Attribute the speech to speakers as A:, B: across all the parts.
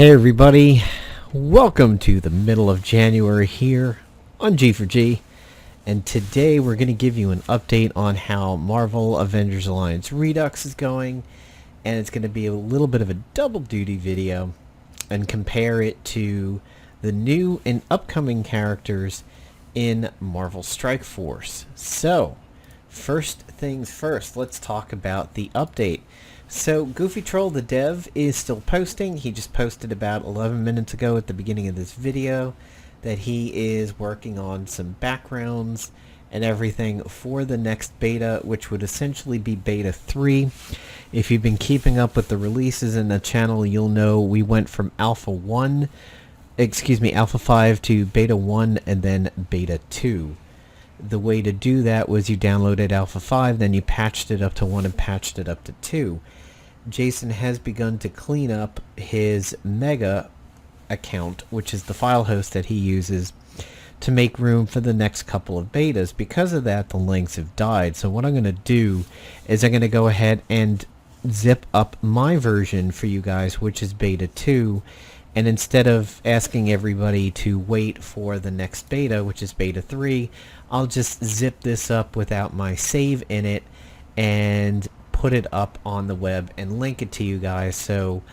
A: Hey everybody, welcome to the middle of January here on G4G, and today we're going to give you an update on how Marvel Avengers Alliance Redux is going, and it's going to be a little bit of a double duty video and compare it to the new and upcoming characters in Marvel Strike Force. So, first things first, let's talk about the update. So, Goofy Troll the dev is still posting. He just posted about 11 minutes ago at the beginning of this video that he is working on some backgrounds and everything for the next beta, which would essentially be beta 3. If you've been keeping up with the releases in the channel, you'll know we went from alpha 5 to beta 1 and then beta 2. The way to do that was you downloaded alpha 5, then you patched it up to 1 and patched it up to 2. Jason has begun to clean up his Mega account, which is the file host that he uses to make room for the next couple of betas. Because of that, the links have died. So what I'm going to do is I'm going to go ahead and zip up my version for you guys, which is beta 2. And instead of asking everybody to wait for the next beta, which is beta 3, I'll just zip this up without my save in it and put it up on the web and link it to you guys. So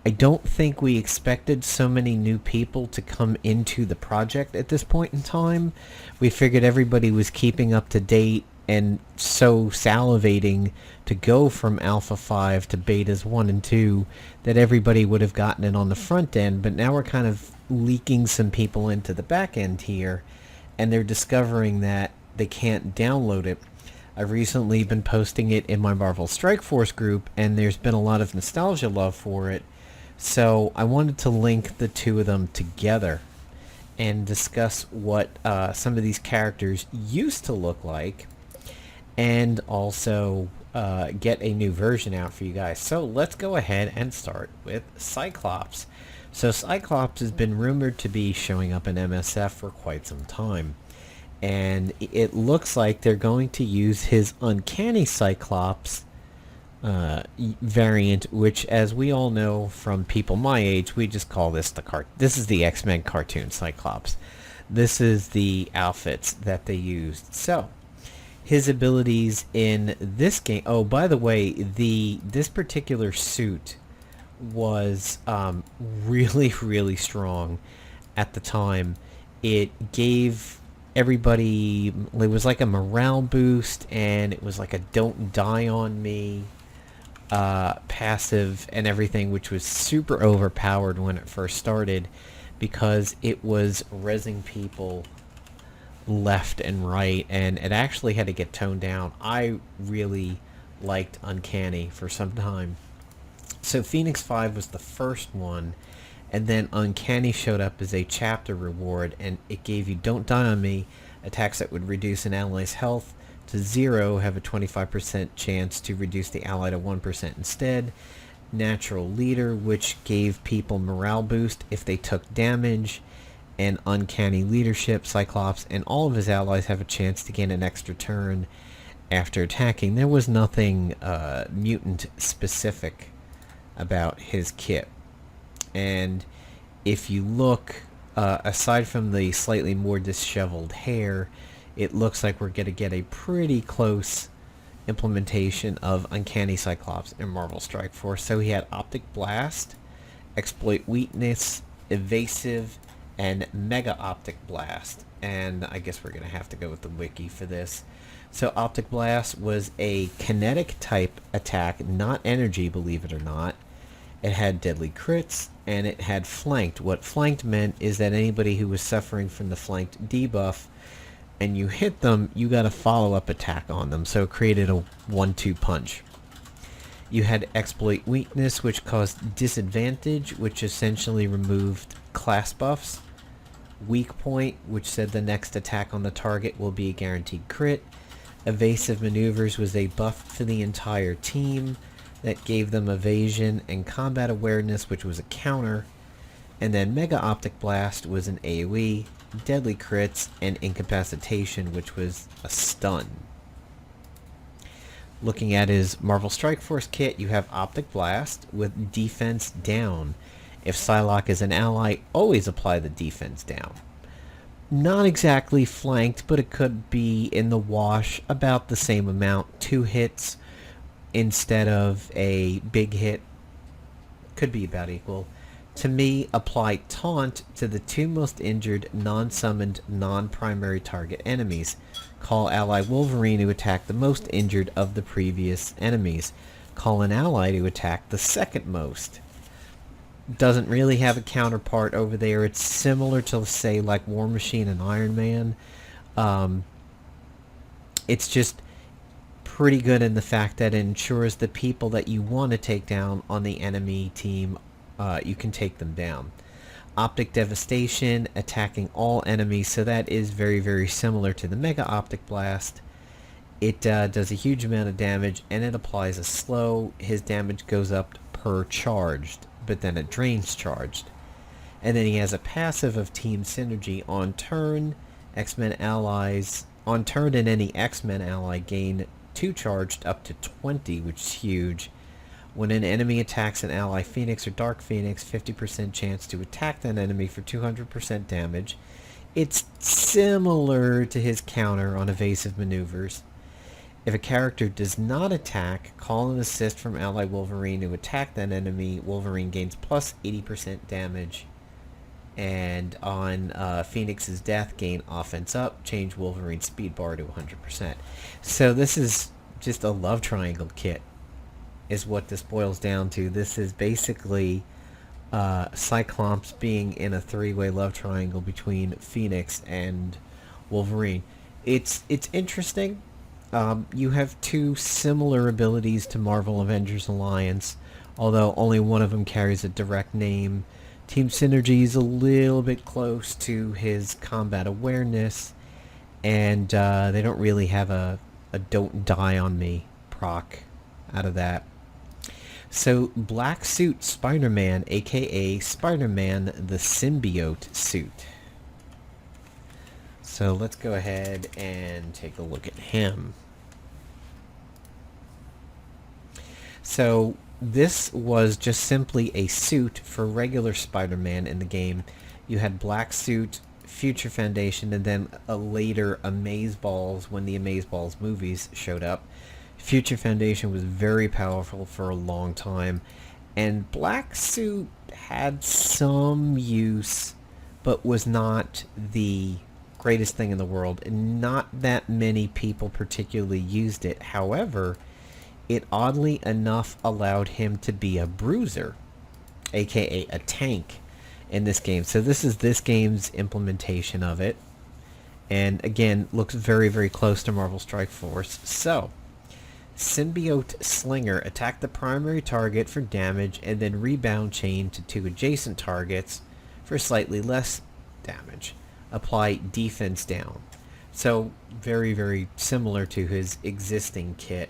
A: I don't think we expected so many new people to come into the project at this point in time. We figured everybody was keeping up to date and so salivating to go from alpha 5 to betas 1 and 2 that everybody would have gotten it on the front end, but now we're kind of leaking some people into the back end here, and they're discovering that they can't download it. I've recently been posting it in my Marvel Strike Force group, and there's been a lot of nostalgia love for it, so I wanted to link the two of them together and discuss what some of these characters used to look like, and also get a new version out for you guys. So let's go ahead and start with Cyclops. So Cyclops has been rumored to be showing up in MSF for quite some time, and it looks like they're going to use his Uncanny Cyclops variant, which, as we all know from people my age, we just call this this is the X-Men cartoon Cyclops. This is the outfits that they used. So his abilities in this game, oh, by the way, this particular suit was really strong at the time. It gave everybody, it was like a morale boost, and it was like a don't die on me passive and everything, which was super overpowered when it first started because it was rezzing people left and right, and it actually had to get toned down. I really liked Uncanny for some time. So Phoenix 5 was the first one, and then Uncanny showed up as a chapter reward, and it gave you Don't Die on Me, attacks that would reduce an ally's health to 0 have a 25% chance to reduce the ally to 1% instead. Natural Leader, which gave people morale boost if they took damage. And Uncanny Leadership, Cyclops and all of his allies have a chance to gain an extra turn after attacking. There was nothing mutant specific about his kit. And if you look, aside from the slightly more disheveled hair, it looks like we're going to get a pretty close implementation of Uncanny Cyclops in Marvel Strike Force. So he had Optic Blast, Exploit Weakness, Evasive, and Mega Optic Blast. And I guess we're going to have to go with the wiki for this. So Optic Blast was a kinetic type attack, not energy, believe it or not. It had deadly crits, and it had flanked. What flanked meant is that anybody who was suffering from the flanked debuff and you hit them, you got a follow-up attack on them, so it created a 1-2 punch. You had Exploit Weakness, which caused disadvantage, which essentially removed class buffs. Weak Point, which said the next attack on the target will be a guaranteed crit. Evasive Maneuvers was a buff for the entire team that gave them evasion and combat awareness, which was a counter. And then Mega Optic Blast was an AoE, deadly crits, and incapacitation, which was a stun. Looking at his Marvel Strike Force kit, you have Optic Blast with defense down, If Psylocke is an ally, always apply the defense down. Not exactly flanked, but it could be in the wash about the same amount. 2 hits instead of a big hit could be about equal. To me, apply Taunt to the 2 most injured, non-summoned, non-primary target enemies. Call ally Wolverine to attack the most injured of the previous enemies. Call an ally to attack the second most. Doesn't really have a counterpart over there. It's similar to, say, like War Machine and Iron Man. It's just pretty good in the fact that it ensures the people that you want to take down on the enemy team, you can take them down. Optic Devastation, attacking all enemies, so that is very, very similar to the Mega Optic Blast. It does a huge amount of damage, and it applies a slow. His damage goes up per charged, but then it drains charged. And then he has a passive of Team Synergy. On turn, X-Men allies, on turn and any X-Men ally gain 2 charged up to 20, which is huge. When an enemy attacks an ally Phoenix or Dark Phoenix, 50% chance to attack that enemy for 200% damage. It's similar to his counter on evasive maneuvers. If a character does not attack, call an assist from ally Wolverine to attack that enemy. Wolverine gains plus 80% damage. And on Phoenix's death, gain offense up, change Wolverine's speed bar to 100%. So this is just a love triangle kit, is what this boils down to. This is basically Cyclops being in a 3-way love triangle between Phoenix and Wolverine. It's interesting. You have 2 similar abilities to Marvel Avengers Alliance, although only one of them carries a direct name. Team Synergy is a little bit close to his combat awareness, and they don't really have a Don't Die on Me proc out of that. So, Black Suit Spider-Man, aka Spider-Man the Symbiote suit. So let's go ahead and take a look at him. So this was just simply a suit for regular Spider-Man in the game. You had Black Suit, Future Foundation, and then later Amazeballs when the Amazeballs movies showed up. Future Foundation was very powerful for a long time, and Black Suit had some use, but was not the greatest thing in the world, and not that many people particularly used it. However, it oddly enough allowed him to be a bruiser, aka a tank, in this game. So this is this game's implementation of it, and again, looks very, very close to Marvel Strike Force. So, Symbiote Slinger, attack the primary target for damage, and then rebound chain to 2 adjacent targets for slightly less damage. Apply defense down. So very, very similar to his existing kit.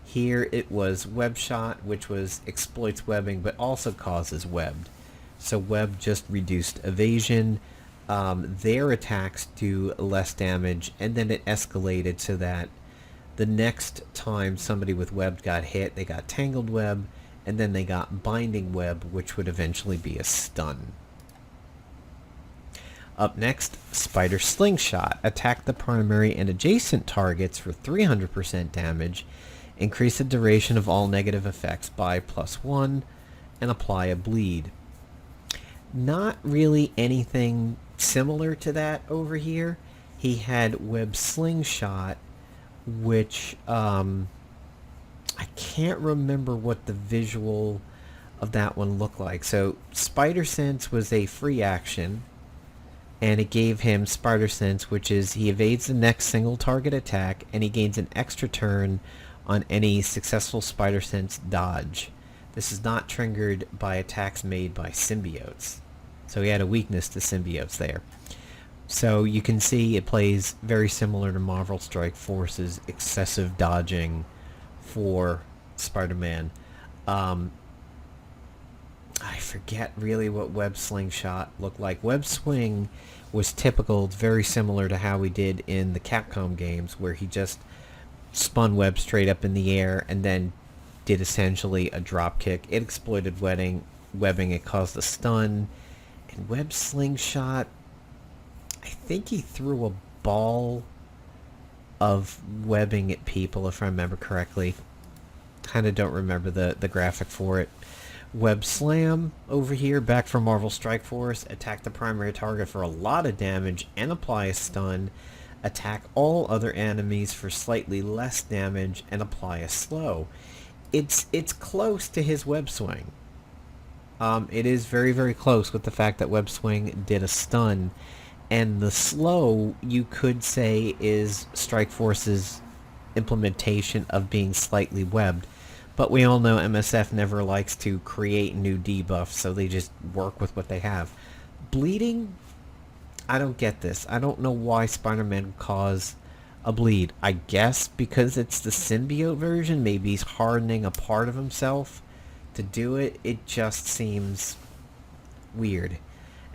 A: Here it was Web Shot, which was exploits webbing but also causes webbed. So web just reduced evasion. Their attacks do less damage, and then it escalated so that the next time somebody with web got hit, they got tangled web, and then they got binding web, which would eventually be a stun. Up next, Spider Slingshot. Attack the primary and adjacent targets for 300% damage. Increase the duration of all negative effects by +1, and apply a bleed. Not really anything similar to that over here. He had Web Slingshot, which I can't remember what the visual of that one looked like. So Spider Sense was a free action, and it gave him Spider Sense, which is he evades the next single target attack, and he gains an extra turn on any successful Spider Sense dodge. This is not triggered by attacks made by symbiotes. So he had a weakness to symbiotes there. So you can see it plays very similar to Marvel Strike Force's excessive dodging for Spider-Man. I forget really what Web Slingshot looked like. Web Swing was typical, very similar to how we did in the Capcom games, where he just spun web straight up in the air and then did essentially a drop kick. It exploited webbing, it caused a stun. And web slingshot, I think he threw a ball of webbing at people, if I remember correctly. Kind of don't remember the graphic for it. Web Slam over here, back from Marvel Strike Force. Attack the primary target for a lot of damage and apply a stun. Attack all other enemies for slightly less damage and apply a slow. It's close to his Web Swing. It is very, very close with the fact that Web Swing did a stun. And the slow, you could say, is Strike Force's implementation of being slightly webbed. But we all know MSF never likes to create new debuffs, so they just work with what they have. Bleeding, I don't get this. I don't know why Spider-Man would cause a bleed. I guess because it's the symbiote version, maybe he's hardening a part of himself to do it. It just seems weird.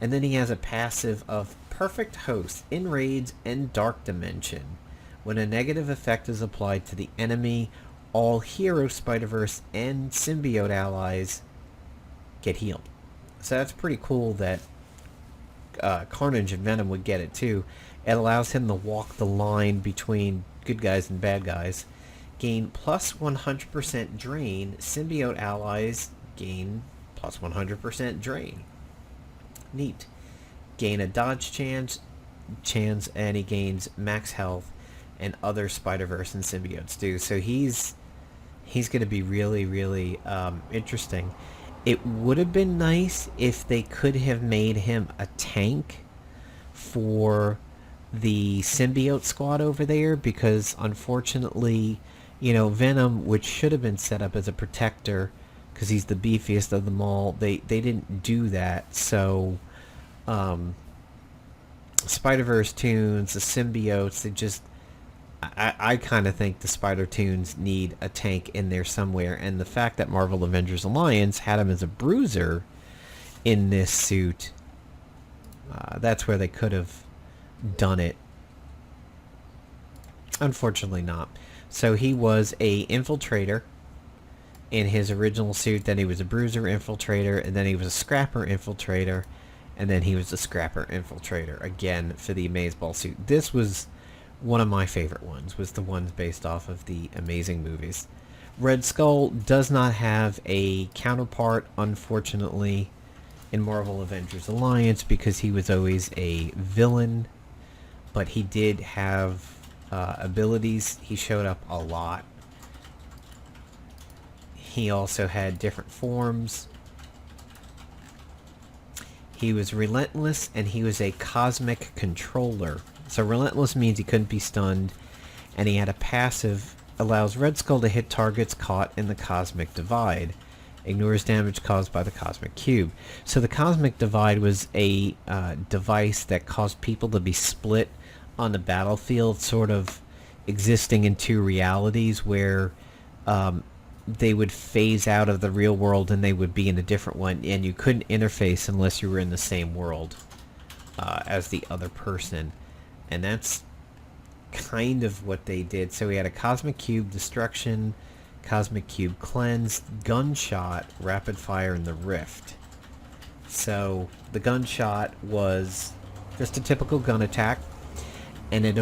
A: And then he has a passive of Perfect Host, Enrage, and Dark Dimension. When a negative effect is applied to the enemy, all Hero Spider-Verse and Symbiote allies get healed. So that's pretty cool that Carnage and Venom would get it too. It allows him to walk the line between good guys and bad guys. Gain plus 100% drain. Symbiote allies gain plus 100% drain. Neat. Gain a dodge chance, and he gains max health, and other Spider-Verse and symbiotes do. So he's going to be really, really interesting. It would have been nice if they could have made him a tank for the symbiote squad over there, because unfortunately, you know, Venom, which should have been set up as a protector because he's the beefiest of them all, they didn't do that. So Spider-Verse Toons, the symbiotes, they just, I kind of think the Spider-Toons need a tank in there somewhere, and the fact that Marvel Avengers Alliance had him as a bruiser in this suit, that's where they could have done it. Unfortunately not. So he was a infiltrator in his original suit, then he was a bruiser infiltrator, and then he was a scrapper infiltrator, and then he was a scrapper infiltrator again for the Amazeball suit. This was one of my favorite ones, was the ones based off of the Amazing movies. Red Skull does not have a counterpart, unfortunately, in Marvel Avengers Alliance, because he was always a villain, but he did have abilities. He showed up a lot. He also had different forms. He was relentless, and he was a cosmic controller. So relentless means he couldn't be stunned, and he had a passive, allows Red Skull to hit targets caught in the cosmic divide. Ignores damage caused by the cosmic cube. So the cosmic divide was a device that caused people to be split on the battlefield, sort of existing in two realities, where they would phase out of the real world and they would be in a different one, and you couldn't interface unless you were in the same world as the other person. And that's kind of what they did. So we had a Cosmic Cube Destruction, Cosmic Cube Cleanse, Gunshot, Rapid Fire, and the Rift. So the Gunshot was just a typical gun attack, and it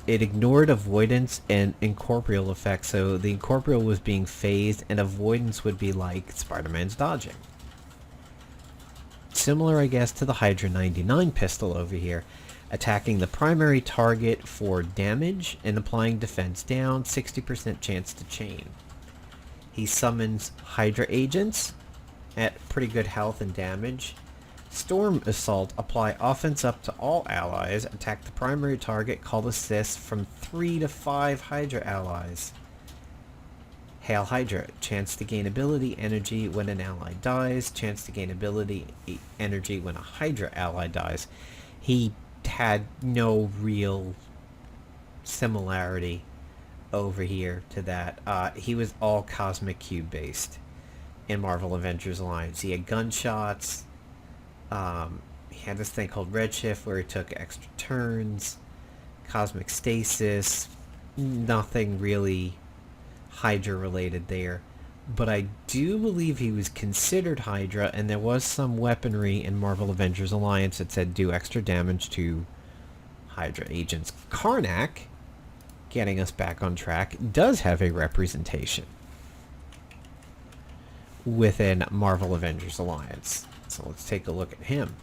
A: ignored avoidance and incorporeal effects. So the incorporeal was being phased, and avoidance would be like Spider-Man's dodging. Similar, I guess, to the Hydra 99 pistol over here. Attacking the primary target for damage and applying defense down, 60% chance to chain. He summons Hydra agents at pretty good health and damage. Storm Assault, apply offense up to all allies, attack the primary target, call assist from 3 to 5 Hydra allies. Hail Hydra, chance to gain ability energy when an ally dies, chance to gain ability energy when a Hydra ally dies. He had no real similarity over here to that. He was all Cosmic Cube based in Marvel Avengers Alliance. He had gunshots. He had this thing called Redshift where he took extra turns. Cosmic Stasis. Nothing really Hydra related there. but I do believe he was considered Hydra, and there was some weaponry in Marvel Avengers Alliance that said do extra damage to Hydra agents. Karnak, getting us back on track, does have a representation within Marvel Avengers Alliance. So let's take a look at him.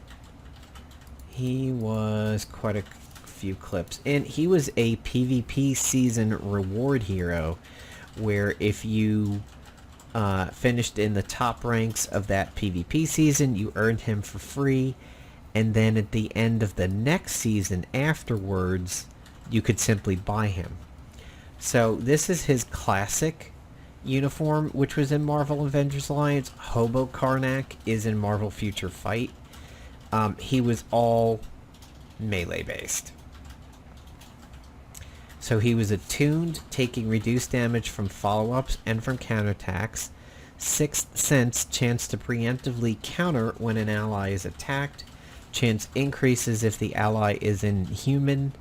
A: He was quite a few clips, and he was a PvP season reward hero, where if you finished in the top ranks of that PvP season, you earned him for free, and then at the end of the next season afterwards, you could simply buy him. So this is his classic uniform, which was in Marvel Avengers Alliance. Hobo Karnak is in Marvel Future Fight. He was all melee based. So he was attuned, taking reduced damage from follow-ups and from counterattacks. Sixth Sense, chance to preemptively counter when an ally is attacked. Chance increases if the ally is inhuman.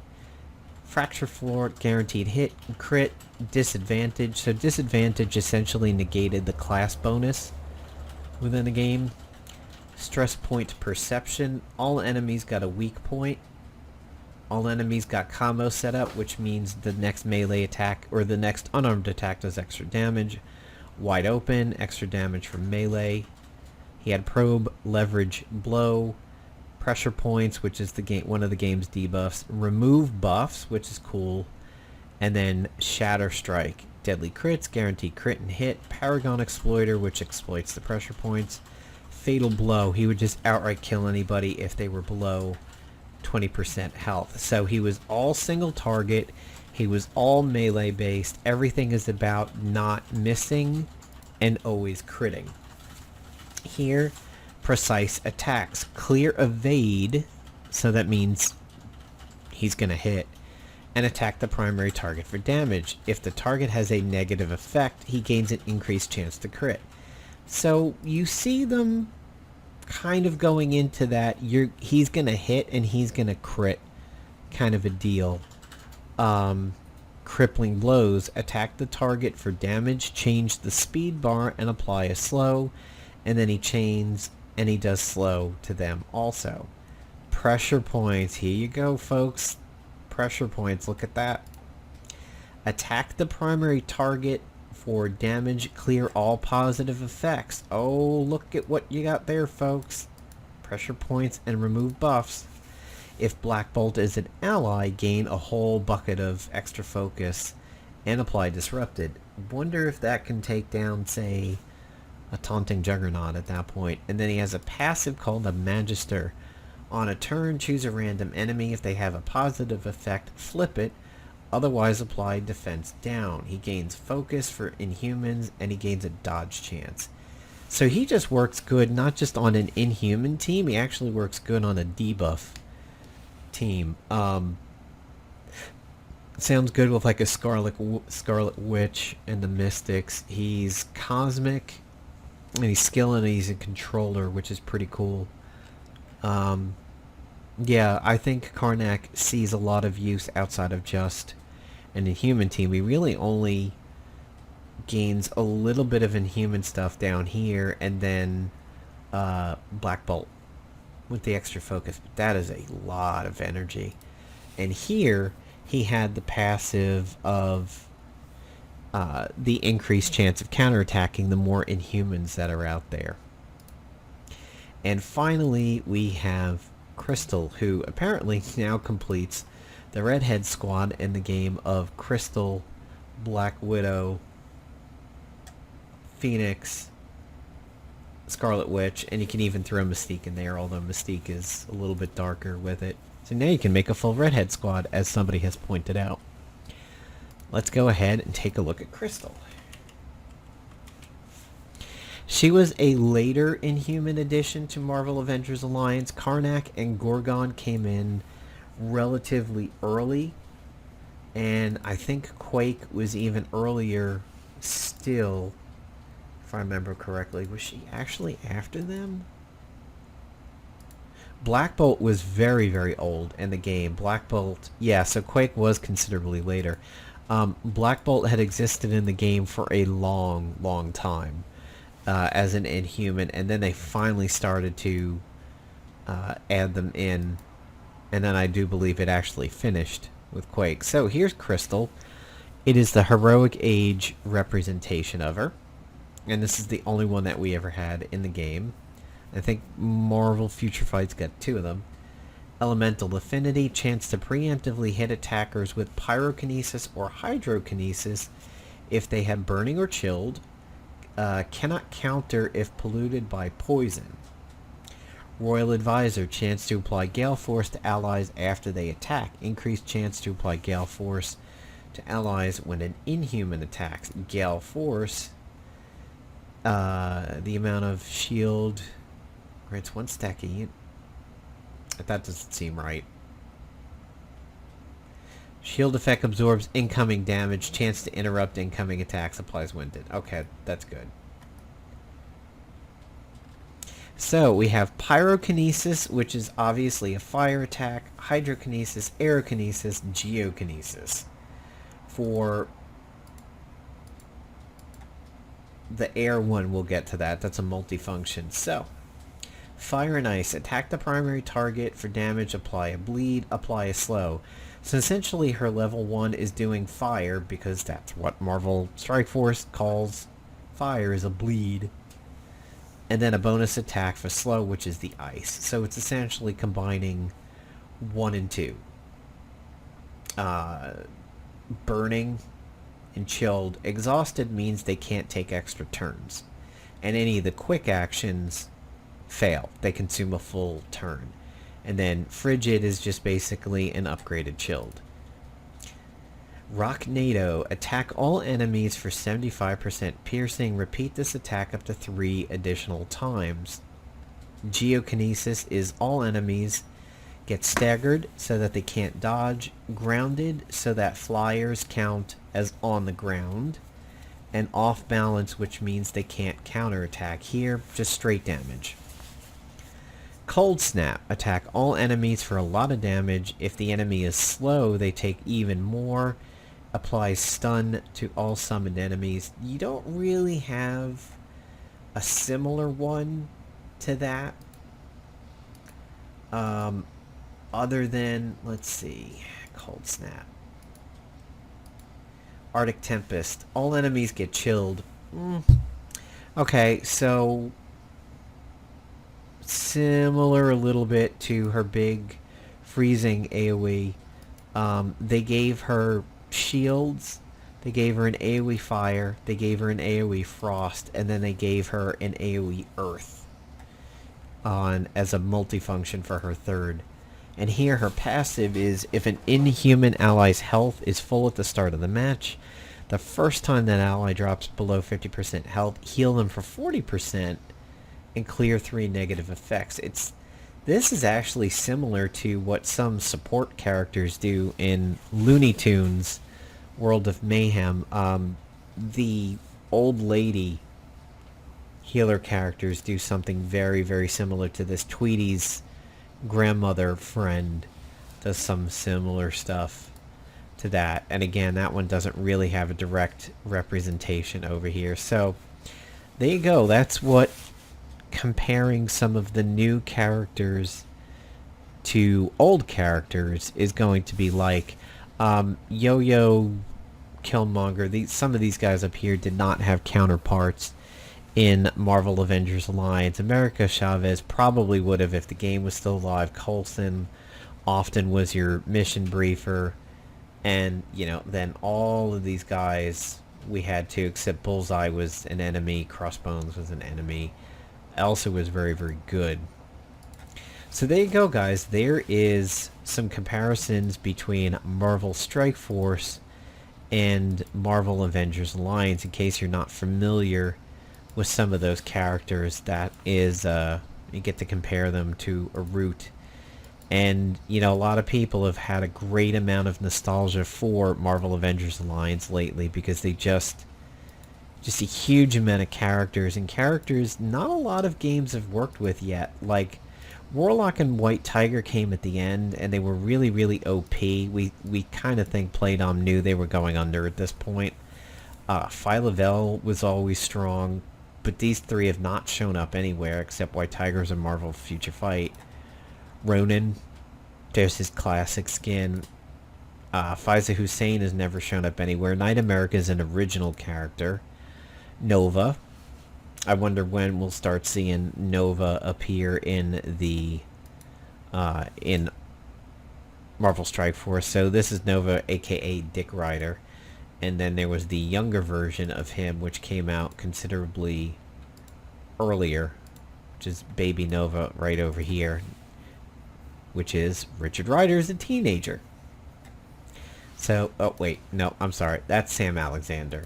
A: Fracture Floor, guaranteed hit, crit, disadvantage. So disadvantage essentially negated the class bonus within the game. Stress point perception, all enemies got a weak point. All enemies got combo set up, which means the next melee attack or the next unarmed attack does extra damage. Wide open, extra damage from melee. He had probe, leverage, blow, pressure points, which is one of the game's debuffs. Remove buffs, which is cool. And then shatter strike, deadly crits, guaranteed crit and hit. Paragon exploiter, which exploits the pressure points. Fatal blow, he would just outright kill anybody if they were below 20% health. So he was all single target, he was all melee based, everything is about not missing and always critting. Here, precise attacks, clear evade, so that means he's gonna hit, and attack the primary target for damage. If the target has a negative effect, he gains an increased chance to crit. So you see them kind of going into that he's gonna hit and he's gonna crit kind of a deal. Crippling blows, attack the target for damage, change the speed bar and apply a slow, and then he chains and he does slow to them also. Pressure points, here you go folks, pressure points, look at that. Attack the primary target for damage, clear all positive effects. Oh, look at what you got there, folks. Pressure points and remove buffs. If Black Bolt is an ally, gain a whole bucket of extra focus and apply disrupted. Wonder if that can take down, say, a taunting juggernaut at that point. And then he has a passive called the Magister. On a turn, choose a random enemy. If they have a positive effect, flip it. Otherwise, apply defense down. He gains focus for Inhumans, and he gains a dodge chance. So he just works good, not just on an Inhuman team, he actually works good on a debuff team. Sounds good with like a Scarlet Witch and the Mystics. He's cosmic, and he's skill, and he's a controller, which is pretty cool. Yeah, I think Karnak sees a lot of use outside of just an Inhuman team. He really only gains a little bit of Inhuman stuff down here, and then Black Bolt with the extra focus. But that is a lot of energy. And here, he had the passive of the increased chance of counterattacking the more Inhumans that are out there. And finally, we have Crystal, who apparently now completes the Redhead squad in the game of Crystal, Black Widow, Phoenix, Scarlet Witch, and you can even throw Mystique in there, although Mystique is a little bit darker with it. So now you can make a full Redhead squad, as somebody has pointed out. Let's go ahead and take a look at Crystal. She was a later Inhuman addition to Marvel Avengers Alliance. Karnak and Gorgon came in relatively early, and I think Quake was even earlier still, if I remember correctly. Was she actually after them? Black Bolt was very, very old in the game. Black Bolt, yeah, so Quake was considerably later. Black Bolt had existed in the game for a long, long time as an Inhuman, and then they finally started to add them in, and then I do believe it actually finished with Quake. So here's Crystal. It is the Heroic Age representation of her, and this is the only one that we ever had in the game. I think Marvel Future Fight's got 2 of them. Elemental Affinity, chance to preemptively hit attackers with Pyrokinesis or Hydrokinesis if they have Burning or Chilled. Cannot counter if polluted by poison. Royal Advisor, chance to apply Gale Force to allies after they attack. Increased chance to apply Gale Force to allies when an Inhuman attacks. Gale Force, the amount of shield, right, it's 1 stack of that doesn't seem right. Shield effect absorbs incoming damage. Chance to interrupt incoming attacks applies when did. Okay, that's good. So we have Pyrokinesis, which is obviously a fire attack. Hydrokinesis, Aerokinesis, Geokinesis. For the air one, we'll get to that. That's a multifunction. So Fire and Ice. Attack the primary target for damage, apply a bleed, apply a slow. So essentially her level 1 is doing fire, because that's what Marvel Strike Force calls fire, is a bleed. And then a bonus attack for slow, which is the ice. So it's essentially combining 1 and 2. Burning and chilled. Exhausted means they can't take extra turns. And any of the quick actions fail. They consume a full turn. And then Frigid is just basically an upgraded chilled. Rocknado. Attack all enemies for 75% piercing. Repeat this attack up to 3 additional times. Geokinesis is all enemies get staggered so that they can't dodge. Grounded so that flyers count as on the ground. And off balance, which means they can't counterattack. Here, just straight damage. Cold Snap. Attack all enemies for a lot of damage. If the enemy is slow, they take even more. Applies stun to all summoned enemies. You don't really have a similar one to that. Other than, let's see, Cold Snap. Arctic Tempest. All enemies get chilled. Okay, so similar a little bit to her big freezing AoE. They gave her shields, they gave her an AoE fire, they gave her an AoE frost, and then they gave her an AoE earth as a multifunction for her third. And here her passive is, if an Inhuman ally's health is full at the start of the match, the first time that ally drops below 50% health, heal them for 40% and clear 3 negative effects. This is actually similar to what some support characters do in Looney Tunes World of Mayhem. The old lady healer characters do something very, very similar to this. Tweety's grandmother friend does some similar stuff to that. And again, that one doesn't really have a direct representation over here. So there you go. That's what comparing some of the new characters to old characters is going to be like. Yo-Yo, Killmonger, some of these guys up here did not have counterparts in Marvel Avengers Alliance. America Chavez probably would have if the game was still alive. Coulson often was your mission briefer. And, then all of these guys we had to, except Bullseye was an enemy, Crossbones was an enemy. Elsa was very, very good. So there you go, guys. There is some comparisons between Marvel Strike Force and Marvel Avengers Alliance, in case you're not familiar with some of those characters. That is, you get to compare them to a root. And, a lot of people have had a great amount of nostalgia for Marvel Avengers Alliance lately, because they just a huge amount of characters, and characters not a lot of games have worked with yet. Like, Warlock and White Tiger came at the end, and they were really, really OP. We kind of think Playdom knew they were going under at this point. Phyla-Vell was always strong, but these three have not shown up anywhere except White Tiger's and Marvel Future Fight. Ronin, there's his classic skin. Faiza Hussein has never shown up anywhere. Knight America is an original character. Nova. I wonder when we'll start seeing Nova appear in the in Marvel Strike Force. So this is Nova, aka Dick Rider. And then there was the younger version of him, which came out considerably earlier, which is Baby Nova right over here, which is Richard Rider as a teenager. So, oh wait, no, I'm sorry, that's Sam Alexander.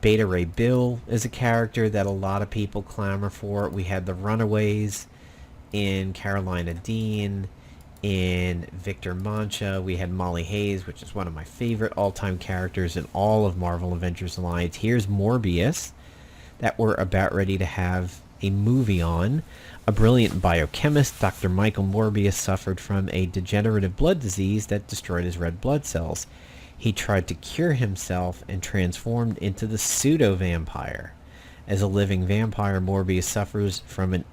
A: Beta Ray Bill is a character that a lot of people clamor for. We had the Runaways in Carolina Dean. In Victor Mancha, we had Molly Hayes, which is one of my favorite all-time characters in all of Marvel Avengers Alliance. Here's Morbius, that we're about ready to have a movie on. A brilliant biochemist, Dr. Michael Morbius suffered from a degenerative blood disease that destroyed his red blood cells. He tried to cure himself and transformed into the pseudo-vampire. As a living vampire, Morbius suffers from an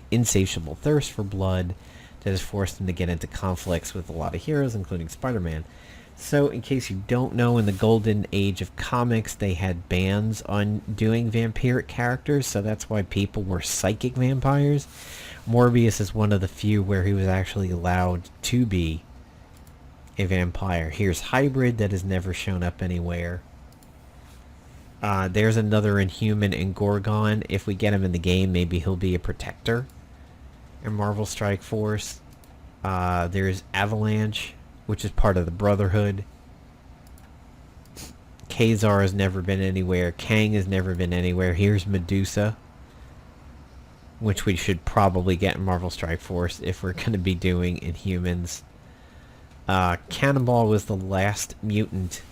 A: insatiable thirst for blood that has forced him to get into conflicts with a lot of heroes, including Spider-Man. So, in case you don't know, in the golden age of comics, they had bans on doing vampiric characters, so that's why people were psychic vampires. Morbius is one of the few where he was actually allowed to be a vampire. Here's Hybrid, that has never shown up anywhere. There's another Inhuman in Gorgon. If we get him in the game, maybe he'll be a protector in Marvel Strike Force. There's Avalanche, which is part of the Brotherhood. Kazar has never been anywhere. Kang has never been anywhere. Here's Medusa, which we should probably get in Marvel Strike Force if we're going to be doing Inhumans. Cannonball was the last mutant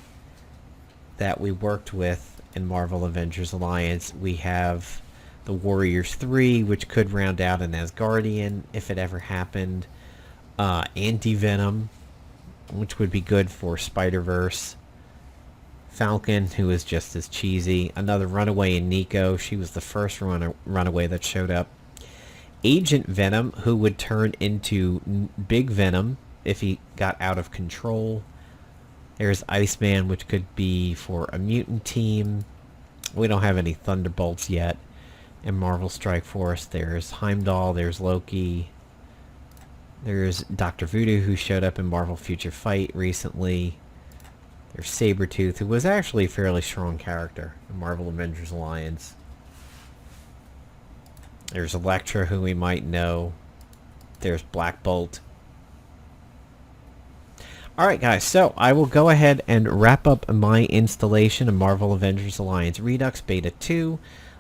A: that we worked with in Marvel Avengers Alliance. We have the Warriors 3, which could round out an Asgardian if it ever happened. Anti-Venom, which would be good for Spider-Verse. Falcon, who is just as cheesy. Another Runaway in Nico. She was the first Runaway that showed up. Agent Venom, who would turn into Big Venom if he got out of control. There's Iceman, which could be for a mutant team. We don't have any Thunderbolts yet. In Marvel Strike Force, there's Heimdall, there's Loki, there's Dr. Voodoo, who showed up in Marvel Future Fight recently. There's Sabretooth, who was actually a fairly strong character in Marvel Avengers Alliance. There's Elektra, who we might know. There's Black Bolt. Alright guys, so I will go ahead and wrap up my installation of Marvel Avengers Alliance Redux Beta 2.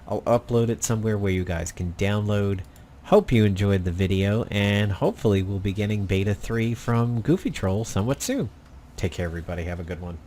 A: I'll upload it somewhere where you guys can download. Hope you enjoyed the video, and hopefully we'll be getting Beta 3 from Goofy Troll somewhat soon. Take care everybody, have a good one.